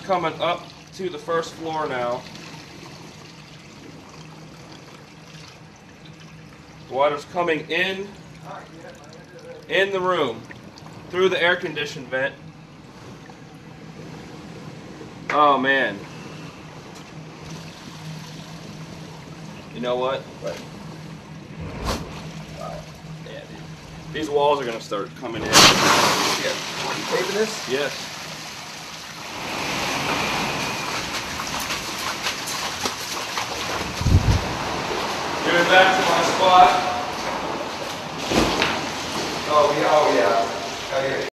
coming up to the first floor now. Water's coming in the room through the air conditioned vent. Oh man. You know what? Yeah, dude. These walls are gonna start coming in. Yeah. You taping this? Yes. Give it back to my spot. Oh yeah. Oh yeah.